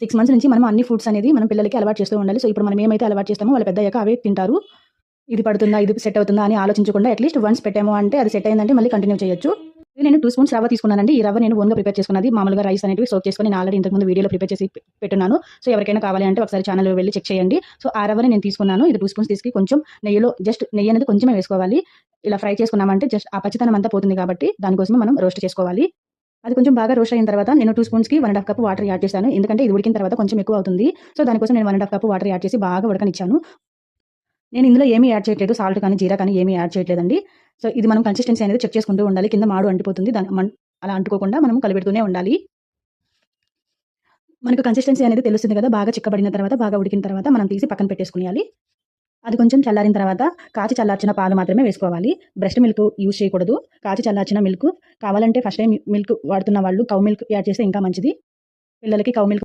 6 months నుంచి మనం అన్ని ఫుడ్స్ అనేది మనం పిల్లలకి అలవాటు చేస్తూ ఉండాలి. సో, ఇప్పుడు మనం ఏమైతే అలవాటు చేస్తామో వాళ్ళు పెద్దయ్యాక అవే తింటారు. ఇది పడుతుందా? ఇది సెట్ అవుతుందా? అని ఆలోచించకుండా అట్‌లీస్ట్ వన్స్ పెట్టాము అంటే అది సెట్ అయిందంటే మళ్ళీ కంటిన్యూ చేయొచ్చు. నేను 2 స్పూన్స్ రవ్వ తీసుకున్నానండి. ఈ రవ్వ నేను ఓన్‌గా ప్రిపేర్ చేసుకున్నది. మామూలుగా రైస్ అనేటివి సోక్ చేసుకొని నేను ఆల్రెడీ ఇంతకుముందు వీడియోలో ప్రిపేర్ చేసి పెట్టున్నాను. సో, ఎవరికైనా కావాలి అంటే ఒకసారి ఛానెల్‌లో వెళ్లి చెక్ చేయండి. సో, ఆ రవ్వని నేను తీసుకున్నాను. ఇది 2 స్పూన్స్ తీసుకొని కొంచెం నెయ్యిలో జస్ట్ నెయ్యి అనేది కొంచెమే వేసుకోవాలి. ఇలా ఫ్రై చేసుకున్నామంటే జస్ట్ ఆ పచ్చితనం అంతా పోతుంది కాబట్టి దానికోసమే మనం రోస్ట్ చేసుకోవాలి. అది కొంచెం బాగా రోస్ట్ అయిన తర్వాత నేను 2 స్పూన్స్‌కి 1 ½ కప్ వాటర్ యాడ్ చేశాను. ఎందుకంటే ఇది ఉడికిన తర్వాత కొంచెం ఎక్కువ అవుతుంది. సో, దానికోసం నేను 1 ½ కప్ వాటర్ యాడ్ చేసి బాగా ఉడకనిచ్చాను. నేను ఇందులో ఏమీ యాడ్ చేయట్లేదు. సాల్ట్ కానీ, జీరా కానీ ఏమీ యాడ్ చేయట్లేదండి. సో, ఇది మనం కన్సిస్టెన్సీ అనేది చెక్ చేసుకుంటూ ఉండాలి. కింద మాడు అంటిపోతుంది. అలా అంటుకోకుండా మనం కలిపెడుతూనే ఉండాలి. మనకు కన్సిస్టెన్సీ అనేది తెలుస్తుంది కదా! బాగా చిక్కబడిన తర్వాత, బాగా ఉడికిన తర్వాత మనం తీసి పక్కన పెట్టేసుకునేయాలి. అది కొంచెం చల్లారిన తర్వాత కాచి చల్లార్చిన పాలు మాత్రమే వేసుకోవాలి. బ్రెస్ట్ మిల్క్ యూజ్ చేయకూడదు. కాచి చల్లార్చిన మిల్క్ కావాలంటే ఫస్ట్ టైమ్ మిల్క్ వాడుతున్న వాళ్ళు కౌ మిల్క్ యాడ్ చేస్తే ఇంకా మంచిది. పిల్లలకి కౌ మిల్క్